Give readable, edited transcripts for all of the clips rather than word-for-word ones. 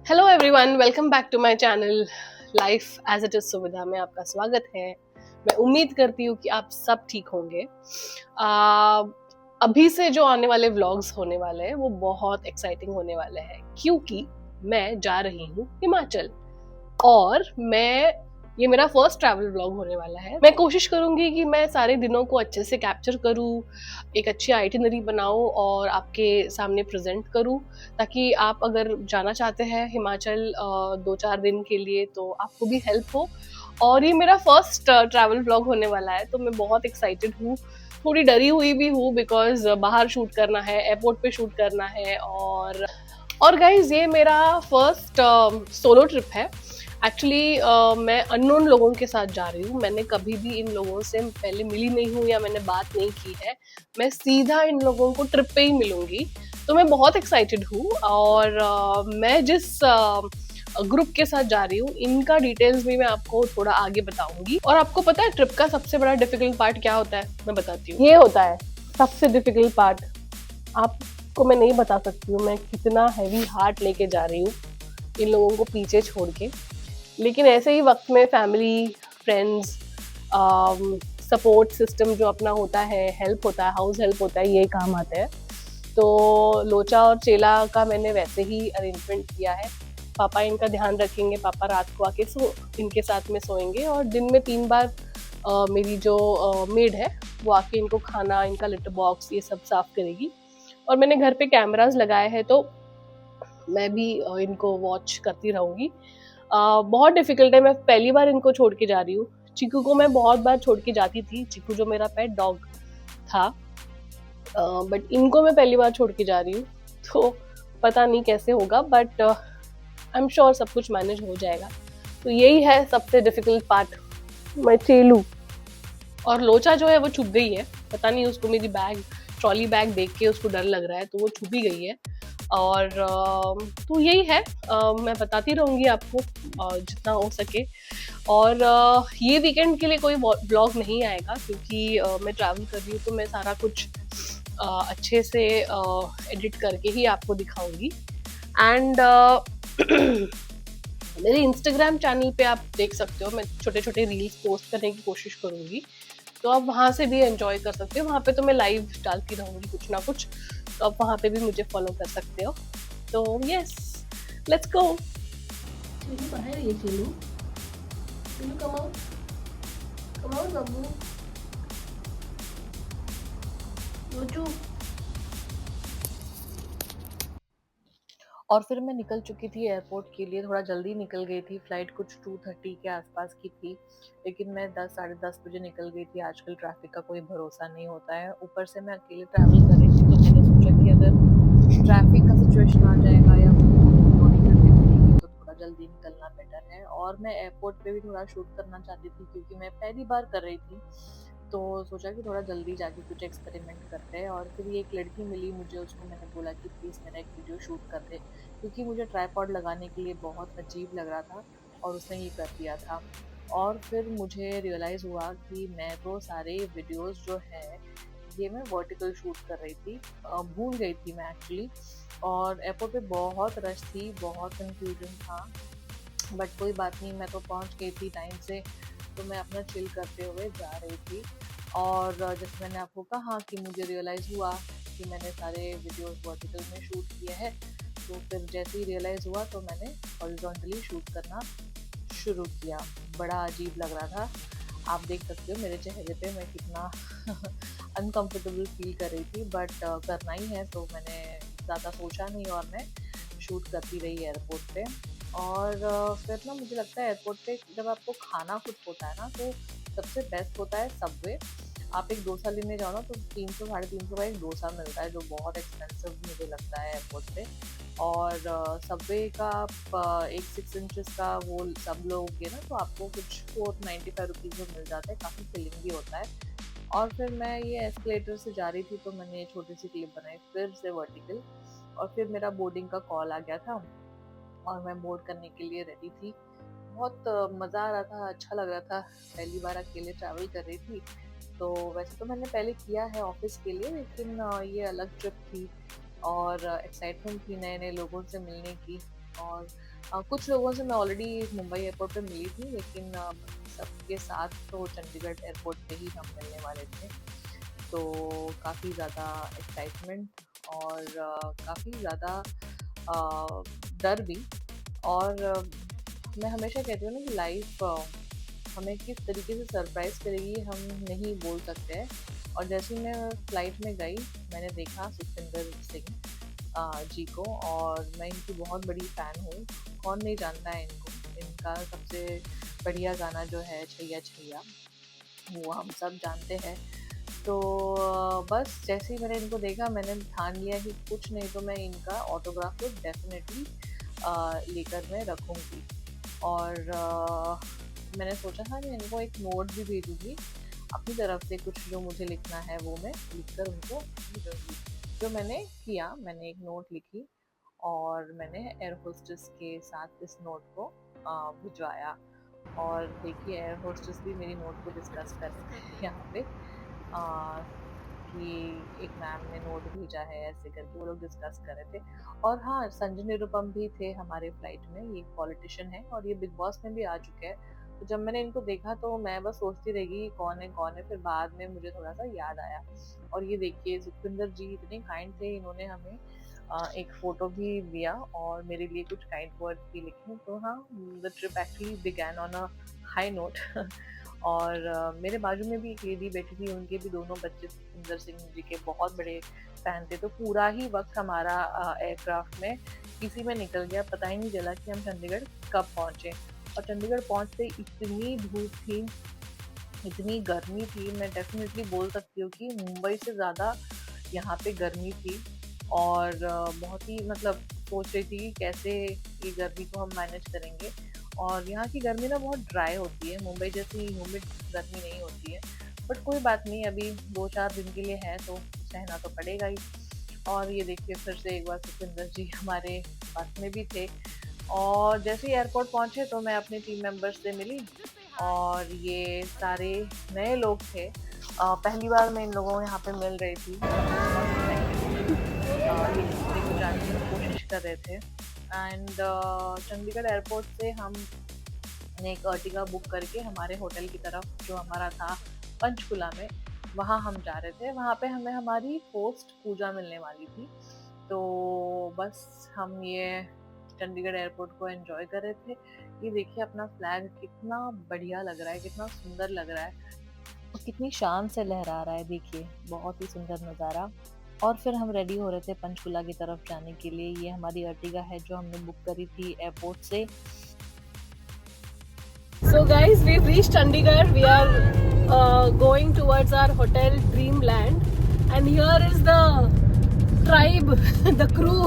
Hello everyone, welcome back to my channel life as it is Suvidha में आपका स्वागत है। मैं उम्मीद करती हूँ कि आप सब ठीक होंगे। आ, अभी से जो आने वाले व्लॉग्स होने वाले हैं वो बहुत एक्साइटिंग होने वाले हैं क्योंकि मैं जा रही हूँ हिमाचल। और ये मेरा फर्स्ट ट्रैवल व्लॉग होने वाला है। मैं कोशिश करूंगी कि मैं सारे दिनों को अच्छे से कैप्चर करूं, एक अच्छी आइटिनरी बनाऊं और आपके सामने प्रेजेंट करूं, ताकि आप अगर जाना चाहते हैं हिमाचल 2-4 दिन के लिए तो आपको भी हेल्प हो। और ये मेरा फर्स्ट ट्रैवल व्लॉग होने वाला है तो मैं बहुत एक्साइटेड हूँ। थोड़ी डरी हुई भी हूँ बिकॉज बाहर शूट करना है, एयरपोर्ट पे शूट करना है। और गाइज ये मेरा फर्स्ट सोलो ट्रिप है। एक्चुअली मैं अननोन लोगों के साथ जा रही हूँ। मैंने कभी भी इन लोगों से पहले मिली नहीं हूँ या मैंने बात नहीं की है। मैं सीधा इन लोगों को ट्रिप पे ही मिलूंगी। तो मैं बहुत एक्साइटेड हूँ। और मैं जिस ग्रुप के साथ जा रही हूँ इनका डिटेल्स भी मैं आपको थोड़ा आगे बताऊंगी। और आपको पता है ट्रिप का सबसे बड़ा डिफिकल्ट पार्ट क्या होता है? मैं बताती हूँ। ये होता है सबसे डिफिकल्ट पार्ट। आपको मैं नहीं बता सकती हूँ मैं कितना हैवी हार्ट लेके जा रही हूँ इन लोगों को पीछे छोड़ के। लेकिन ऐसे ही वक्त में फैमिली, फ्रेंड्स, सपोर्ट सिस्टम जो अपना होता है, हेल्प होता है, हाउस हेल्प होता है, ये काम आते हैं। तो लोचा और चेला का मैंने वैसे ही अरेंजमेंट किया है। पापा इनका ध्यान रखेंगे। पापा रात को आके इनके साथ में सोएंगे और दिन में 3 बार मेरी जो मेड है वो आके इनको खाना, इनका लिटर बॉक्स ये सब साफ करेगी। और मैंने घर पे कैमरास लगाए हैं तो मैं भी इनको वॉच करती रहूंगी। बहुत डिफिकल्ट है। मैं पहली बार इनको छोड़ के जा रही हूँ। चीकू को मैं बहुत बार छोड़ के जाती थी। चीकू जो मेरा पेट डॉग था, बट इनको मैं पहली बार छोड़ के जा रही हूँ। तो पता नहीं कैसे होगा, बट आई एम श्योर सब कुछ मैनेज हो जाएगा। तो यही है सबसे डिफिकल्ट पार्ट। मैं चेलू और लोचा जो है वो छुप गई है। पता नहीं उसको मेरी ट्रॉली बैग देख के उसको डर लग रहा है तो वो छुप ही गई है। और तो यही है। मैं बताती रहूंगी आपको जितना हो सके। और ये वीकेंड के लिए कोई ब्लॉग नहीं आएगा क्योंकि मैं ट्रैवल कर रही हूँ तो मैं सारा कुछ अच्छे से एडिट करके ही आपको दिखाऊंगी। एंड मेरे इंस्टाग्राम चैनल पे आप देख सकते हो, मैं छोटे छोटे रील्स पोस्ट करने की कोशिश करूंगी। तो आप वहाँ से भी एंजॉय कर सकते हो। वहाँ पे तो मैं लाइव डालती रहूंगी कुछ ना कुछ, तो आप वहाँ पे भी मुझे फॉलो कर सकते हो। तो यस, लेट्स गो। चीलू कहाँ है? ये चीलू, चीलू कम आउट, कम आउट बाबू। लोचू। और फिर मैं निकल चुकी थी एयरपोर्ट के लिए। थोड़ा जल्दी निकल गई थी, फ्लाइट कुछ 2:30 के आसपास की थी, लेकिन मैं 10 साढ़े 10 बजे निकल गई थी। आजकल ट्रैफिक का कोई भरोसा नहीं होता है। ऊपर से मैं अकेले ट्रैवल कर रही थी तो मैंने सोचा कि अगर ट्रैफिक का सिचुएशन आ जाएगा या मॉर्निंग ट्रैफिक मिलेगी तो थोड़ा जल्दी निकलना बेटर है। और मैं एयरपोर्ट पे भी थोड़ा शूट करना चाहती थी क्योंकि मैं पहली बार कर रही थी, तो सोचा कि थोड़ा जल्दी जाके कुछ एक्सपेरिमेंट करते हैं। और फिर ये एक लड़की मिली मुझे, उसको मैंने बोला कि प्लीज़ मेरा एक वीडियो शूट कर दे, क्योंकि मुझे ट्राइपॉड लगाने के लिए बहुत अजीब लग रहा था और उसने ये कर दिया था। और फिर मुझे रियलाइज़ हुआ कि मैं तो सारे वीडियोस जो है ये मैं वर्टिकल शूट कर रही थी। भूल गई थी मैं एक्चुअली। और एयरपोर्ट पे बहुत रश थी, बहुत कंफ्यूजन था, बट कोई बात नहीं, मैं तो पहुंच गई थी टाइम से। तो मैं अपना चिल करते हुए जा रही थी। और जैसे मैंने आपको कहा कि मुझे रियलाइज़ हुआ कि मैंने सारे वीडियोस वर्टिकल में शूट किए हैं, तो फिर जैसे ही रियलाइज़ हुआ तो मैंने हॉरिजॉन्टली शूट करना शुरू किया। बड़ा अजीब लग रहा था। आप देख सकते हो मेरे चेहरे पे मैं कितना अनकंफर्टेबल फील कर रही थी, बट करना ही है तो मैंने ज़्यादा सोचा नहीं और मैं शूट करती रही एयरपोर्ट पे। और फिर ना मुझे लगता है एयरपोर्ट पे जब आपको खाना कुछ होता है ना तो सबसे बेस्ट होता है सबवे। आप एक डोसा लेने जाओ ना तो 300 साढ़े 300 का एक डोसा मिलता है जो बहुत एक्सपेंसिव मुझे लगता है एयरपोर्ट पे। और सबवे का आप एक 6 इंचज़ का वो सब लोगे ना तो आपको कुछ 495 रुपीज़ में मिल जाता है, काफ़ी फिलिंग भी होता है। और फिर मैं ये एस्केलेटर से जा रही थी तो मैंने छोटी सी क्लिप बनाई फिर से वर्टिकल। और फिर मेरा बोर्डिंग का कॉल आ गया था और मैं बोर्ड करने के लिए रेडी थी। बहुत मज़ा आ रहा था, अच्छा लग रहा था। पहली बार अकेले ट्रैवल कर रही थी। तो वैसे तो मैंने पहले किया है ऑफिस के लिए, लेकिन ये अलग ट्रिप थी और एक्साइटमेंट थी नए नए लोगों से मिलने की। और कुछ लोगों से मैं ऑलरेडी मुंबई एयरपोर्ट पे मिली थी, लेकिन सबके साथ तो चंडीगढ़ एयरपोर्ट पे ही हम मिलने वाले थे। तो काफ़ी ज़्यादा एक्साइटमेंट और काफ़ी ज़्यादा डर भी। और मैं हमेशा कहती हूँ ना कि लाइफ हमें किस तरीके से सरप्राइज़ करेगी हम नहीं बोल सकते हैं। और जैसे ही मैं फ्लाइट में गई, मैंने देखा सुखविंदर सिंह जी को, और मैं इनकी बहुत बड़ी फ़ैन हूँ। कौन नहीं जानता है इनको। इनका सबसे बढ़िया गाना जो है छैया छैया, वो हम सब जानते हैं। तो बस जैसे ही मैंने इनको देखा, मैंने ठान लिया कि कुछ नहीं तो मैं इनका ऑटोग्राफ तो डेफिनेटली लेकर मैं रखूँगी। और मैंने सोचा था कि इनको एक नोट भी भेजूँगी अपनी तरफ से, कुछ जो मुझे लिखना है वो मैं लिखकर उनको भेजूँगी। जो मैंने किया, मैंने एक नोट लिखी और मैंने एयर होस्टेस के साथ इस नोट को भिजवाया। और देखिए, एयर होस्टेस भी मेरी नोट को डिस्कस कर रहे थे यहाँ पे कि एक मैम ने नोट भेजा है, ऐसे करके वो लोग डिस्कस कर रहे थे। और हाँ, संजय निरुपम भी थे हमारे फ्लाइट में। ये एक पॉलिटिशियन है और ये बिग बॉस में भी आ चुके हैं। तो जब मैंने इनको देखा तो मैं बस सोचती रह गई कौन है कौन है, फिर बाद में मुझे थोड़ा सा याद आया। और ये देखिए, सुखविंदर जी इतने काइंड थे, इन्होंने हमें एक फ़ोटो भी दिया और मेरे लिए कुछ काइंड वर्ड भी लिखे। तो हाँ, the trip actually began on a high note. और मेरे बाजू में भी एक लेडी बैठी थी, उनके भी दोनों बच्चे सुखविंदर सिंह जी के बहुत बड़े फ़ैन थे। तो पूरा ही वक्त हमारा एयरक्राफ्ट में इसी में निकल गया, पता ही नहीं चला कि हम चंडीगढ़ कब पहुँचे। और चंडीगढ़ पहुँचते इतनी धूप थी, इतनी गर्मी थी, मैं डेफिनेटली बोल सकती हूँ कि मुंबई से ज़्यादा यहाँ पे गर्मी थी। और बहुत ही मतलब सोच रही थी कि कैसे ये गर्मी को हम मैनेज करेंगे। और यहाँ की गर्मी ना बहुत ड्राई होती है, मुंबई जैसी ह्यूमिड गर्मी नहीं होती है। बट कोई बात नहीं, अभी 2-4 दिन के लिए है तो सहना तो पड़ेगा ही। और ये देखिए, फिर से एक बार सुखविंदर जी हमारे पास में भी थे। और जैसे ही एयरपोर्ट पहुँचे तो मैं अपने टीम मेंबर्स से मिली, और ये सारे नए लोग थे। पहली बार मैं इन लोगों यहाँ पे मिल रही थी। ये दूसरे को जानने की कोशिश कर रहे थे। एंड चंडीगढ़ एयरपोर्ट से हम ने एक अर्टिगा बुक करके हमारे होटल की तरफ, जो हमारा था पंचकुला में, वहाँ हम जा रहे थे। वहाँ पे हमें हमारी होस्ट पूजा मिलने वाली थी। तो बस हम ये चंडीगढ़ एयरपोर्ट को एंजॉय कर रहे थे। ये देखिए, अपना फ्लैग कितना बढ़िया लग रहा है, कितना सुंदर लग रहा है और कितनी शान से लहरा रहा है। देखिए, बहुत ही सुंदर नज़ारा। और फिर हम रेडी हो रहे थे पंचकुला की तरफ जाने के लिए। ये हमारी अर्टिगा है जो हमने बुक करी थी एयरपोर्ट से। So guys, we've reached Chandigarh. We are going towards our hotel Dreamland, and here is the tribe, the crew.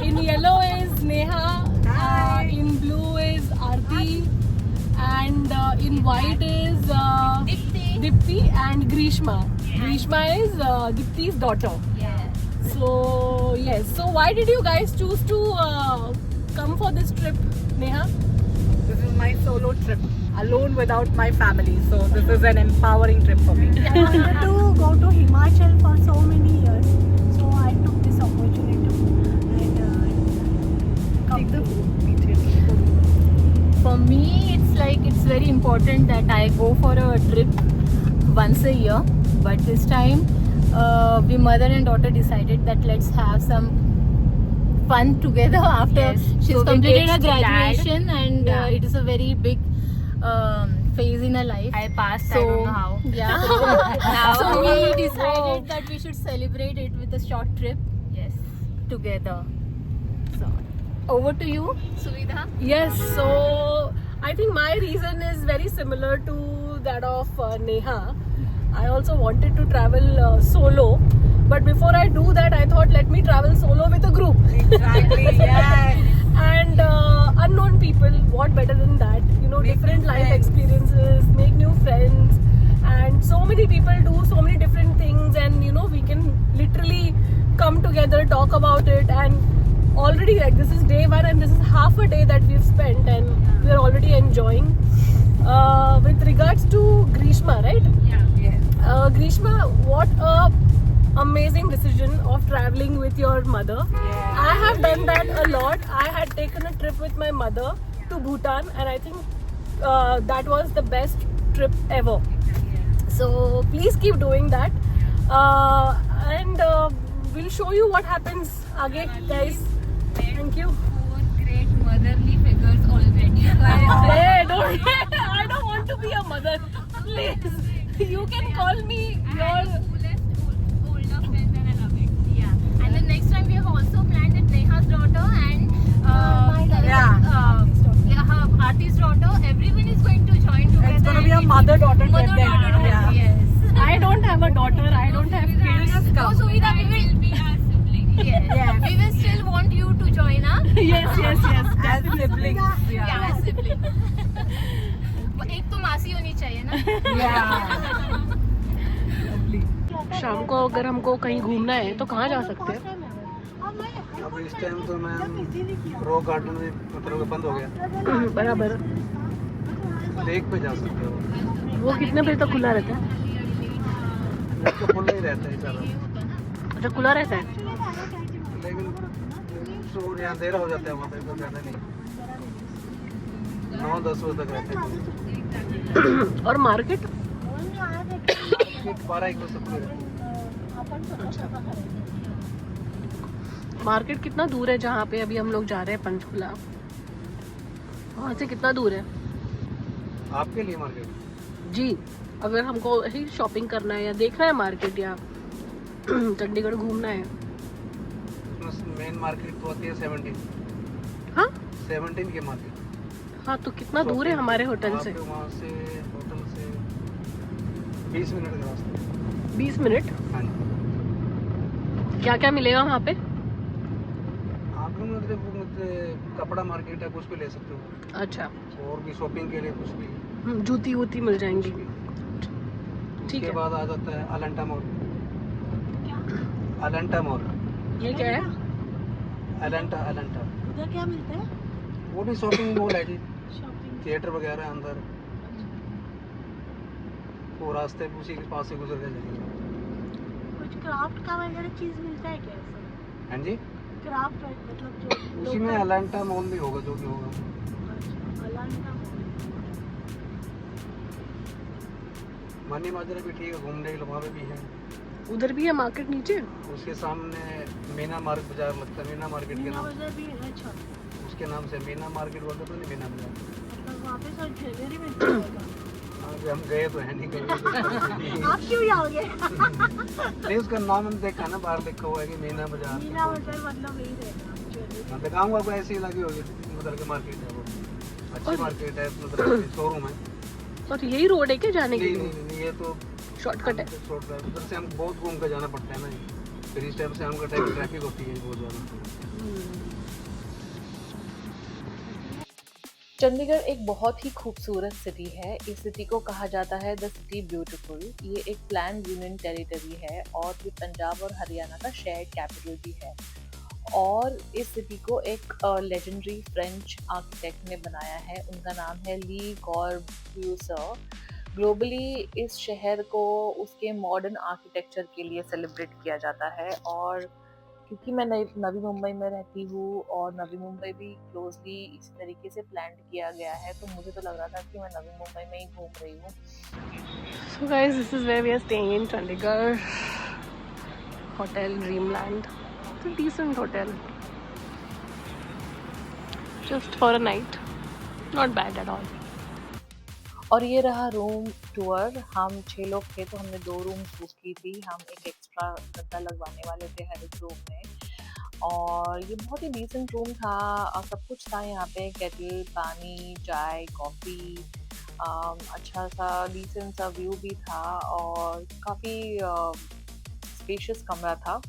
In yellow is Neha, in blue is Aarti, and in white is Dipti and Grishma. Grishma is Dipti's daughter. So yes. So why did you guys choose to come for this trip, Neha? This is my solo trip, alone without my family. So this is an empowering trip for me. I wanted to go to Himachal for so many years, so I took this opportunity and come to. For me, it's very important that I go for a trip once a year. But this time, we mother and daughter decided that let's have some fun together after she's So we completed her ditched dad. graduation, and it is a very big phase in her life. I passed. So, I don't know how. Yeah. So we Now. decided that we should celebrate it with a short trip Yes. together. So over to you, Suvidha. Yes, so I think my reason is very similar to that of Neha. I also wanted to travel solo, but before I do that, I thought let me travel solo with a group. Exactly. Yes. And unknown people, what better than that? You know, Make different new life friends. experiences, make new friends, and so many people do so many different things, and you know, we can literally come together, talk about it, and already like this is day one, and this is half a day that we've spent, and we are already enjoying. With regards to Grishma, right? Yes. Grishma, what a amazing decision of traveling with your mother. I have done that a lot. I had taken a trip with my mother to Bhutan, and I think that was the best trip ever. So please keep doing that, and we'll show you what happens again, guys. Thank you. Four great motherly figures already. Hey, don't. I don't want to be a mother. Please, you can call me your. Older friends, and I love it. Yeah. And the next time we have also planned that Neha's daughter and her artist's daughter. Everyone is going to join together. It's going to be a mother-daughter trip then. Mother-daughter trip. Yeah. Yes. I don't have a daughter. I don't have kids. Oh, Suvida, we will be our siblings. Yes. We will still want you to join us. Yes. As siblings. Yeah, as siblings. एक तो मासी होनी चाहिए ना. शाम को अगर हमको कहीं घूमना है तो कहाँ जा सकते हैं? अब इस टाइम तो मैम रॉक गार्डन में मतलब बंद हो गया, बराबर. लेक पे जा सकते हो। वो कितने बजे तक खुला रहता है? तो खुला ही रहता है सारा, अच्छा खुला रहता है. लेकिन शोर यहाँ अंधेरा हो जाता है वहाँ पे, तो ज़्यादा नहीं, 9-10 बजे तक रहते हैं। और मार्केट 12-1 बजे तक खुले रहते हैं। मार्केट कितना दूर है जहाँ पे अभी हम लोग जा रहे हैं पंचकुला? वहाँ से कितना दूर है? आपके लिए मार्केट जी, अगर हमको ही शॉपिंग करना है या देखना है मार्केट या चंडीगढ़ घूमना है. मेन मार्केट तो आती है 17। हाँ 17 की मार्केट। हाँ, तो कितना दूर है हमारे होटल से? वहाँ से होटल से 20 मिनट का रास्ता। 20 मिनट? हाँ जी। क्या क्या मिलेगा वहाँ पे? आप लोग मतलब कपड़ा मार्केट है, कुछ भी ले सकते हो। अच्छा, और भी शॉपिंग के लिए कुछ भी, जूती वूती मिल जाएंगी। ठीक उसके है। बाद आ जाता है अलंटा मॉल। अलंटा मॉल, ये क्या है? अलंटा उधर क्या मिलता है? वो भी शॉपिंग मॉल है जी, शॉपिंग. थिएटर वगैरह है अंदर, वो रास्ते उसी के पास से गुजर के जाएंगे। कुछ क्राफ्ट का वगैरह चीज मिलता है क्या? हाँ जी, क्राफ्ट मतलब जो उसी में अलंटा मॉल भी होगा, जो भी होगा। अलांटा मानी माजरा भी ठीक है, घूमने के लिए वहाँ पे भी है। उधर भी है मार्केट नीचे? उसके सामने मीना मार्केट बाजार लगता है, मीना मार्केट के नाम बाजार भी है. अच्छा, उसके नाम से मीना मार्केट बोलते तो नहीं, मीना बाजार। मतलब वहाँ पे सब ज्वेलरी मिलती है. अभी हम गए तो है नहीं कभी। आप क्यों जाओगे? नहीं, उसका नाम हम देखा ना, बाहर लिखा हुआ है कि मीना बाजार। मीना बाजार मतलब यही रहेगा ज्वेलरी. मैं दिखाऊंगा आपको, ऐसी ही लगी होगी, उधर के मार्केट है वो, अच्छी मार्केट है, मतलब शोरूम है। और यही रोड है क्या जाने के नहीं लिए? नहीं नहीं, ये तो शॉर्टकट है. शॉर्टकट, उधर से हम बहुत घूम कर जाना पड़ता है ना, फिर इस टाइम से हमको ट्रैफिक होती है बहुत ज़्यादा। चंडीगढ़ एक बहुत ही खूबसूरत सिटी है। इस सिटी को कहा जाता है द सिटी ब्यूटीफुल। ये एक प्लान यूनियन टेरिटरी है और ये पंजाब और हरियाणा का शेयर्ड कैपिटल भी है। और इस सिटी को एक लेजेंडरी फ्रेंच आर्किटेक्ट ने बनाया है, उनका नाम है ली कॉर्ब्यूसियर। ग्लोबली इस शहर को उसके मॉडर्न आर्किटेक्चर के लिए सेलिब्रेट किया जाता है। और क्योंकि मैं नवी मुंबई में रहती हूँ और नवी मुंबई भी क्लोजली इसी तरीके से प्लान किया गया है, तो मुझे तो लग रहा था कि मैं नवी मुंबई में ही घूम रही हूँ। So guys, this is where we are staying in Chandigarh. Hotel Dreamland. It's a decent hotel. Just for a night. Not bad at all. और ये रहा रूम टूर। हम 6 लोग थे तो हमने 2 रूम बुक की थी। हम एक एक्स्ट्रा गद्दा लगवाने वाले थे हर एक रूम में। और ये बहुत ही डिसेंट रूम था और सब कुछ था यहाँ पे, केटल, पानी, चाय, कॉफ़ी, अच्छा सा डिसेंट सा व्यू भी था और काफ़ी स्पेशियस कमरा था।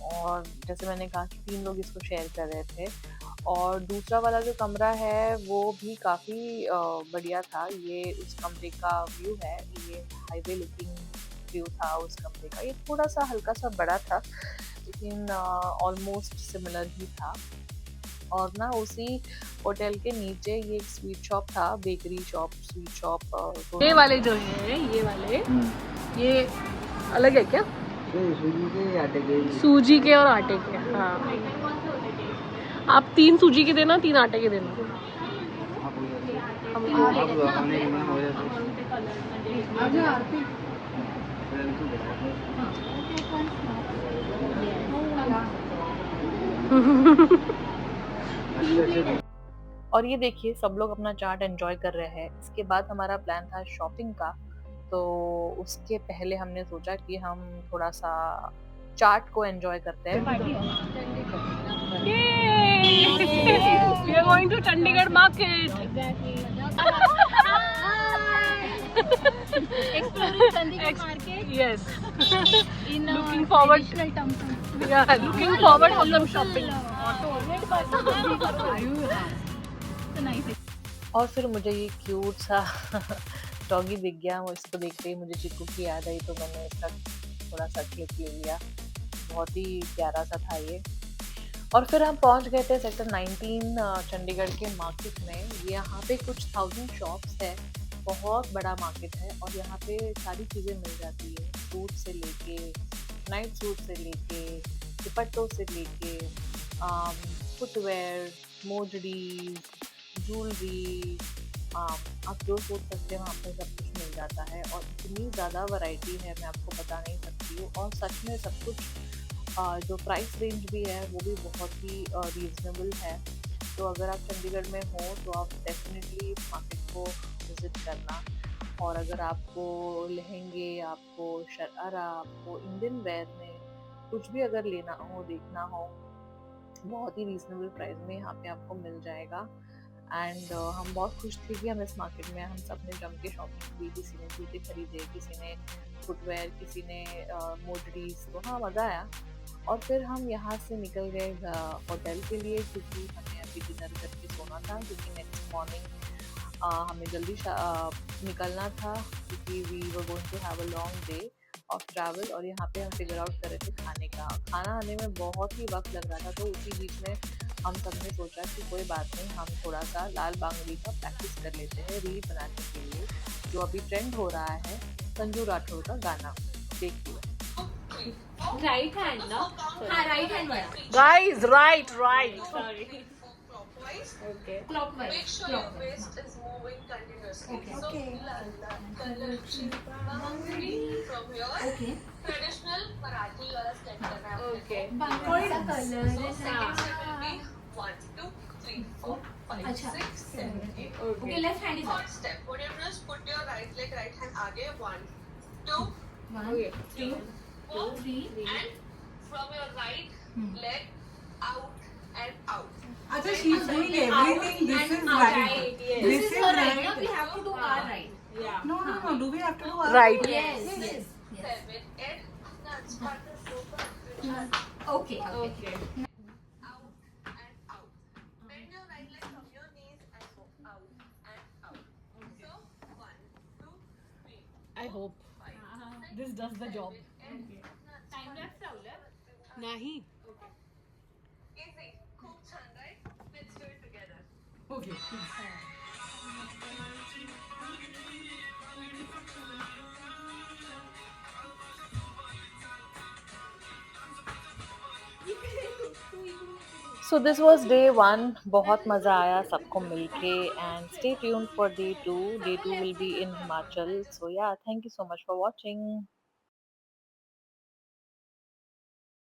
और जैसे मैंने कहा कि 3 लोग इसको शेयर कर रहे थे। और दूसरा वाला जो कमरा है वो भी काफ़ी बढ़िया था। ये उस कमरे का व्यू है, ये हाईवे लुकिंग व्यू था उस कमरे का। ये थोड़ा सा हल्का सा बड़ा था लेकिन ऑलमोस्ट सिमिलर ही था। और ना उसी होटल के नीचे ये एक स्वीट शॉप था, बेकरी शॉप, स्वीट शॉप। ये वाले जो है, ये वाले, ये अलग है क्या? सूजी के आटे के सूजी के और आटे के, हाँ। आप 3 सूजी के देना, 3 आटे के देना। हम और ये देखिए सब लोग अपना चाट एंजॉय कर रहे हैं। इसके बाद हमारा प्लान था शॉपिंग का, तो उसके पहले हमने सोचा कि हम थोड़ा सा चाट को एंजॉय करते हैं। We are going to Chandigarh market. Exploring Chandigarh market Yes. in Looking forward. traditional terms. Yeah, looking forward for some shopping. So nice. और फिर मुझे ये क्यूट सा डॉगी दिख गया, वो इसको देखते ही मुझे चिक्कू की याद आई, तो मैंने इसका थोड़ा सा क्लिप ले लिया। बहुत ही प्यारा सा था ये। और फिर हम पहुंच गए थे सेक्टर 19 चंडीगढ़ के मार्केट में। यहाँ पे कुछ 1000 शॉप्स है, बहुत बड़ा मार्केट है और यहाँ पे सारी चीज़ें मिल जाती है, सूट से लेके, नाइट सूट से लेके, दुपट्टों से लेके, फुटवेयर, मोजड़ी, ज्वेलरी, आप जो सोच सकते हैं वहाँ पे सब कुछ मिल जाता है। और इतनी ज़्यादा वैरायटी है, मैं आपको बता नहीं सकती हूँ। और सच में सब कुछ जो प्राइस रेंज भी है वो भी बहुत ही रीज़नेबल है। तो अगर आप चंडीगढ़ में हो तो आप डेफिनेटली इस मार्केट को विज़िट करना। और अगर आपको लहंगे, आपको शरारा, आपको इंडियन वेयर में कुछ भी अगर लेना हो, देखना हो, बहुत ही रीज़नेबल प्राइस में यहाँ पे आपको मिल जाएगा। एंड हम बहुत खुश थे कि हम इस मार्केट में हम सब ने जम के शॉपिंग की। किसी ने जूते खरीदे, किसी ने फुटवेयर, किसी ने मोजरीज, तो हाँ मज़ा आया। और फिर हम यहाँ से निकल गए होटल के लिए, क्योंकि हमें अभी डिनर करके सोना था, क्योंकि नेक्स्ट मॉर्निंग हमें जल्दी निकलना था, क्योंकि we were going to have a long day of travel. और यहाँ पे हम फिगर आउट कर रहे थे खाने का। खाना आने में बहुत ही वक्त लग रहा था, तो उसी बीच में हम सब ने सोचा कि कोई बात नहीं, हम थोड़ा सा लाल बांगड़ी का प्रैक्टिस कर लेते हैं रील बनाने के लिए, जो अभी ट्रेंड हो रहा है, संजू राठौर का गाना। देखिए Right hand, no? हाँ, right hand वाला. Guys, right. Sorry. Okay. Clockwise. Make sure your waist is moving continuously. So, from your traditional Marathi wala step करना है. Okay. कौन सा color So, है? second step will be 1, 2, 3, 4, 5, अच्छा. 6, 7, 8. Okay, left hand is Third step, what you do is put your right leg, right hand आगे. 1, 2, 1, 2, 3, and from your right leg out and out. Acha, she's doing everything. This is right. This is her right. Now we have to do our right. No. Do we have to do our Right. Yes. 7, 8. That's part of super. Okay. Okay. Out and out. Bend your right leg from your knees and go out and out. So 1, 2, 3. I hope this does the job. Time left Rahul. नहीं. Easy. खूप छान, right? Let's do it together. Okay. So this was day 1। बहुत मज़ा आया सबको मिलके। And stay tuned for day 2। Day 2 will be in Himachal. So yeah, thank you so much for watching.